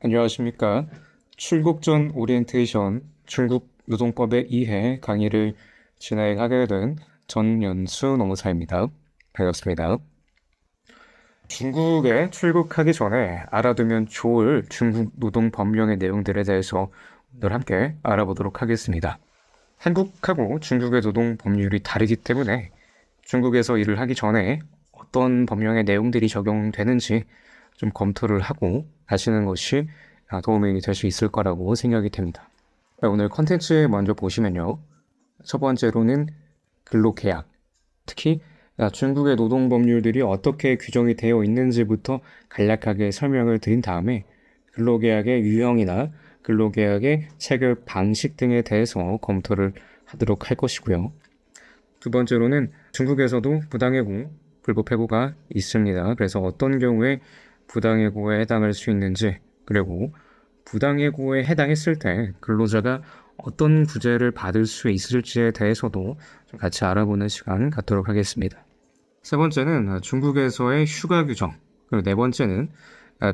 안녕하십니까. 출국 전 오리엔테이션 중국 노동법의 이해 강의를 진행하게 된 전연수 노무사입니다. 반갑습니다. 중국에 출국하기 전에 알아두면 좋을 중국 노동법령의 내용들에 대해서 오늘 함께 알아보도록 하겠습니다. 한국하고 중국의 노동법률이 다르기 때문에 중국에서 일을 하기 전에 어떤 법령의 내용들이 적용되는지 좀 검토를 하고 하시는 것이 도움이 될 수 있을 거라고 생각이 됩니다. 오늘 컨텐츠 먼저 보시면요. 첫 번째로는 근로계약, 특히 중국의 노동법률들이 어떻게 규정이 되어 있는지부터 간략하게 설명을 드린 다음에 근로계약의 유형이나 근로계약의 체결 방식 등에 대해서 검토를 하도록 할 것이고요. 두 번째로는 중국에서도 부당해고, 불법해고가 있습니다. 그래서 어떤 경우에 부당해고에 해당할 수 있는지, 그리고 부당해고에 해당했을 때 근로자가 어떤 구제를 받을 수 있을지에 대해서도 좀 같이 알아보는 시간 갖도록 하겠습니다. 세 번째는 중국에서의 휴가 규정, 그리고 네 번째는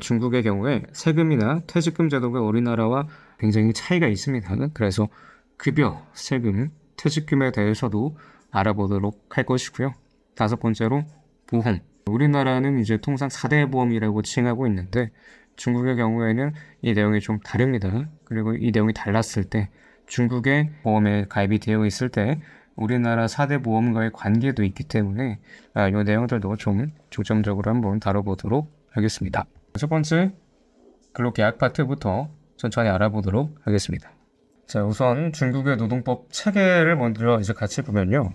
중국의 경우에 세금이나 퇴직금 제도가 우리나라와 굉장히 차이가 있습니다. 그래서 급여, 세금, 퇴직금에 대해서도 알아보도록 할 것이고요. 다섯 번째로 보험. 우리나라는 이제 통상 4대 보험이라고 칭하고 있는데 중국의 경우에는 이 내용이 좀 다릅니다. 그리고 이 내용이 달랐을 때 중국의 보험에 가입이 되어 있을 때 우리나라 4대 보험과의 관계도 있기 때문에 이 내용들도 좀 중점적으로 한번 다뤄보도록 하겠습니다. 첫 번째 근로계약 파트부터 천천히 알아보도록 하겠습니다. 자, 우선 중국의 노동법 체계를 먼저 이제 같이 보면요.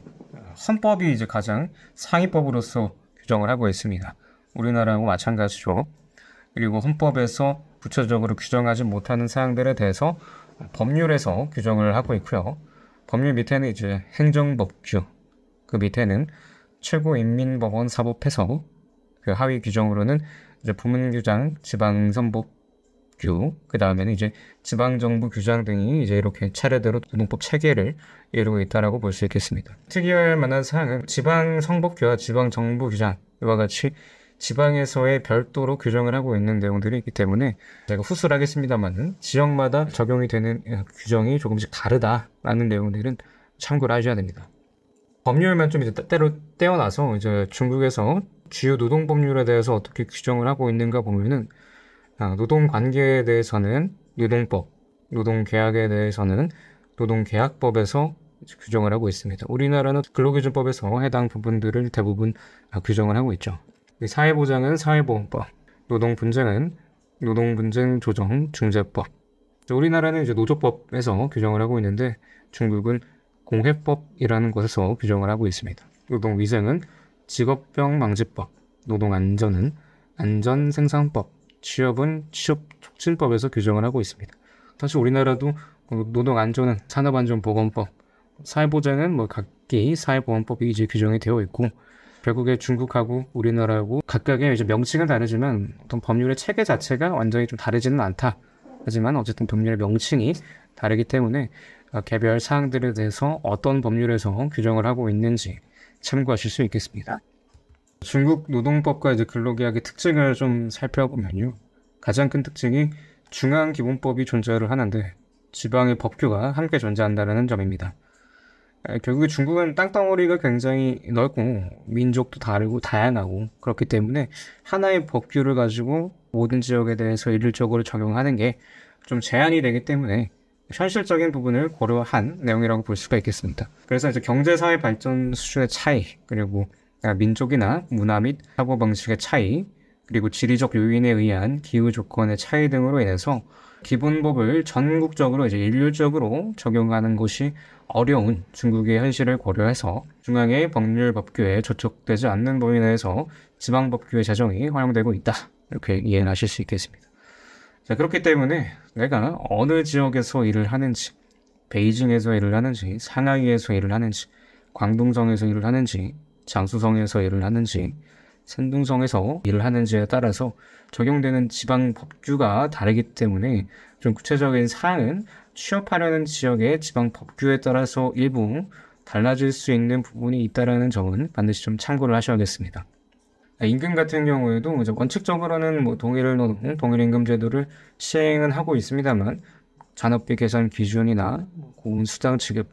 헌법이 이제 가장 상위법으로서 규정을 하고 있습니다. 우리나라하고 마찬가지죠. 그리고 헌법에서 구체적으로 규정하지 못하는 사항들에 대해서 법률에서 규정을 하고 있고요. 법률 밑에는 이제 행정법규, 그 밑에는 최고인민법원 사법해석, 그 하위 규정으로는 이제 부문규장, 지방선법규, 그 다음에는 이제 지방정부 규장 등이 이제 이렇게 차례대로 노동법 체계를 이루고 있다라고 볼 수 있겠습니다. 특이할 만한 사항은 지방선법규와 지방정부 규장 이와 같이 지방에서의 별도로 규정을 하고 있는 내용들이 있기 때문에 제가 후수를 하겠습니다만은 지역마다 적용이 되는 규정이 조금씩 다르다라는 내용들은 참고를 하셔야 됩니다. 법률만 좀 이제 때로 떼어놔서 이제 중국에서 주요 노동법률에 대해서 어떻게 규정을 하고 있는가 보면은 노동관계에 대해서는 노동법, 노동계약에 대해서는 노동계약법에서 규정을 하고 있습니다. 우리나라는 근로기준법에서 해당 부분들을 대부분 규정을 하고 있죠. 사회보장은 사회보험법, 노동분쟁은 노동분쟁조정중재법. 우리나라는 이제 노조법에서 규정을 하고 있는데 중국은 공회법이라는 곳에서 규정을 하고 있습니다. 노동위생은 직업병망지법, 노동안전은 안전생산법, 취업은 취업촉진법에서 규정을 하고 있습니다. 사실 우리나라도 노동안전은 산업안전보건법, 사회보장은 각기 사회보험법이 이제 규정이 되어 있고 결국에 중국하고 우리나라하고 각각의 이제 명칭은 다르지만 어떤 법률의 체계 자체가 완전히 좀 다르지는 않다. 하지만 어쨌든 법률의 명칭이 다르기 때문에 개별 사항들에 대해서 어떤 법률에서 규정을 하고 있는지 참고하실 수 있겠습니다. 중국 노동법과 이제 근로계약의 특징을 좀 살펴보면요. 가장 큰 특징이 중앙기본법이 존재를 하는데 지방의 법규가 함께 존재한다는 점입니다. 결국에 중국은 땅덩어리가 굉장히 넓고 민족도 다르고 다양하고 그렇기 때문에 하나의 법규를 가지고 모든 지역에 대해서 일률적으로 적용하는 게 좀 제한이 되기 때문에 현실적인 부분을 고려한 내용이라고 볼 수가 있겠습니다. 그래서 이제 경제사회 발전 수준의 차이, 그리고 민족이나 문화 및 사고방식의 차이, 그리고 지리적 요인에 의한 기후 조건의 차이 등으로 인해서 기본법을 전국적으로 이제 일률적으로 적용하는 것이 어려운 중국의 현실을 고려해서 중앙의 법률 법규에 저촉되지 않는 범위 내에서 지방 법규의 제정이 활용되고 있다. 이렇게 이해를 하실 수 있겠습니다. 자, 그렇기 때문에 내가 어느 지역에서 일을 하는지, 베이징에서 일을 하는지, 상하이에서 일을 하는지, 광둥성에서 일을 하는지, 장쑤성에서 일을 하는지, 산둥성에서 일을 하는지에 따라서 적용되는 지방 법규가 다르기 때문에 좀 구체적인 사항은 취업하려는 지역의 지방 법규에 따라서 일부 달라질 수 있는 부분이 있다는 점은 반드시 좀 참고를 하셔야겠습니다. 임금 같은 경우에도 이제 원칙적으로는 뭐 동일 노동, 동일 임금 제도를 시행은 하고 있습니다만 잔업비 계산 기준이나 고운 수당 지급,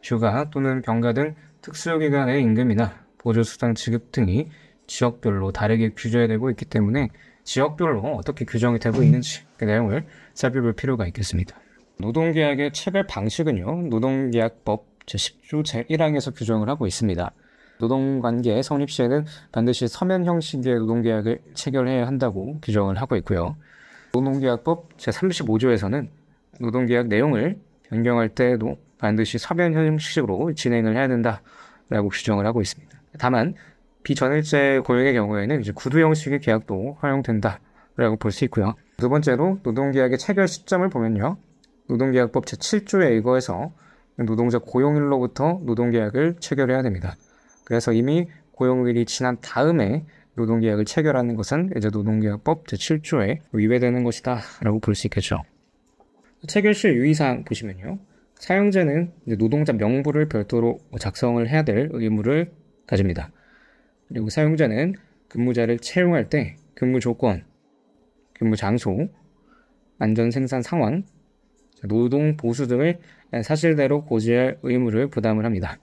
휴가 또는 병가 등 특수기간의 임금이나 보조수당 지급 등이 지역별로 다르게 규정되고 있기 때문에 지역별로 어떻게 규정이 되고 있는지 그 내용을 살펴볼 필요가 있겠습니다. 노동계약의 체결 방식은요, 노동계약법 제10조 제1항에서 규정을 하고 있습니다. 노동관계 성립 시에는 반드시 서면 형식의 노동계약을 체결해야 한다고 규정을 하고 있고요. 노동계약법 제35조에서는 노동계약 내용을 변경할 때에도 반드시 서면 형식으로 진행을 해야 된다라고 규정을 하고 있습니다. 다만 비전일제 고용의 경우에는 이제 구두 형식의 계약도 허용된다라고 볼 수 있고요. 두 번째로 노동계약의 체결 시점을 보면요, 노동계약법 제7조에 의거해서 노동자 고용일로부터 노동계약을 체결해야 됩니다. 그래서 이미 고용일이 지난 다음에 노동계약을 체결하는 것은 이제 노동계약법 제7조에 위배되는 것이다 라고 볼 수 있겠죠. 체결 시 유의사항 보시면요, 사용자는 이제 노동자 명부를 별도로 작성을 해야 될 의무를 가집니다. 그리고 사용자는 근무자를 채용할 때 근무 조건, 근무 장소, 안전 생산 상황, 노동 보수 등을 사실대로 고지할 의무를 부담을 합니다.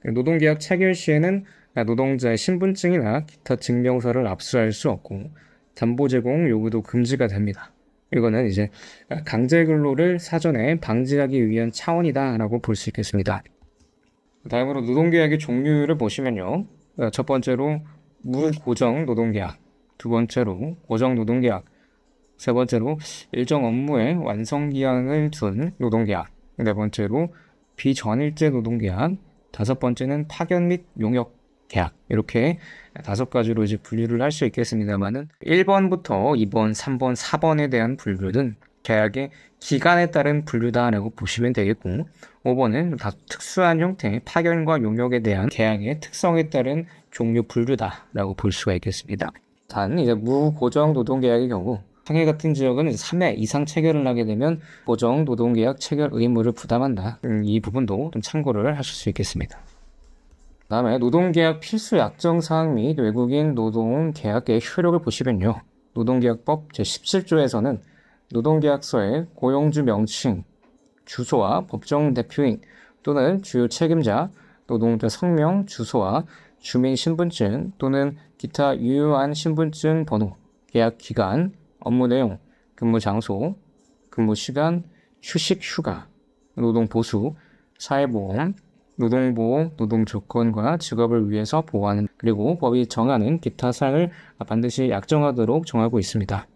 노동계약 체결 시에는 노동자의 신분증이나 기타 증명서를 압수할 수 없고 담보 제공 요구도 금지가 됩니다. 이거는 이제 강제근로를 사전에 방지하기 위한 차원이다라고 볼 수 있겠습니다. 다음으로 노동계약의 종류를 보시면요, 첫 번째로 무고정 노동계약, 두 번째로 고정 노동계약, 세 번째로 일정 업무의 완성기한을 둔 노동계약, 네 번째로 비전일제 노동계약, 다섯 번째는 파견 및 용역 계약, 이렇게 다섯 가지로 이제 분류를 할 수 있겠습니다만은 1번부터 2번, 3번, 4번에 대한 분류는 계약의 기간에 따른 분류다라고 보시면 되겠고, 5번은 다소 특수한 형태의 파견과 용역에 대한 계약의 특성에 따른 종류 분류다라고 볼 수가 있겠습니다. 단 이제 무고정 노동계약의 경우 상해 같은 지역은 3회 이상 체결을 하게 되면 고정 노동계약 체결 의무를 부담한다. 이 부분도 좀 참고를 하실 수 있겠습니다. 다음에 노동계약 필수 약정사항 및 외국인 노동계약의 효력을 보시면요, 노동계약법 제17조에서는 노동계약서의 고용주 명칭, 주소와 법정 대표인 또는 주요 책임자, 노동자 성명, 주소와 주민신분증 또는 기타 유효한 신분증 번호, 계약 기간, 업무 내용, 근무 장소, 근무 시간, 휴식 휴가, 노동 보수, 사회보험, 노동보호, 노동조건과 직업을 위해서 보호하는, 그리고 법이 정하는 기타 사항을 반드시 약정하도록 정하고 있습니다.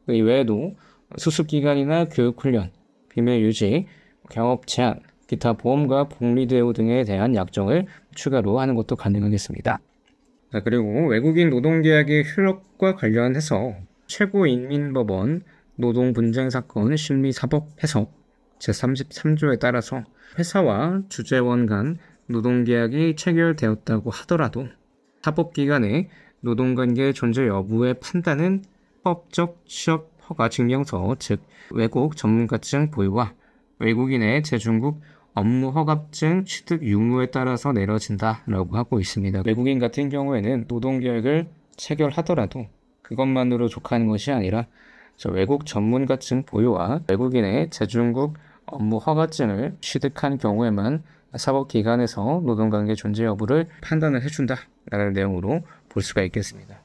이 외에도 수습기간이나 교육훈련, 비밀유지, 경업 제한, 기타 보험과 복리대우 등에 대한 약정을 추가로 하는 것도 가능하겠습니다. 그리고 외국인 노동계약의 효력과 관련해서 최고인민법원 노동분쟁사건 심리사법 해석 제33조에 따라서 회사와 주재원 간 노동계약이 체결되었다고 하더라도 사법기관의 노동관계 존재 여부의 판단은 법적 취업 허가 증명서, 즉 외국 전문가증 보유와 외국인의 재중국 업무 허가증 취득 유무에 따라서 내려진다라고 하고 있습니다. 외국인 같은 경우에는 노동계약을 체결하더라도 그것만으로 족하는 것이 아니라 외국 전문가증 보유와 외국인의 재중국 업무 허가증을 취득한 경우에만 사법기관에서 노동관계 존재 여부를 판단을 해준다라는 내용으로 볼 수가 있겠습니다.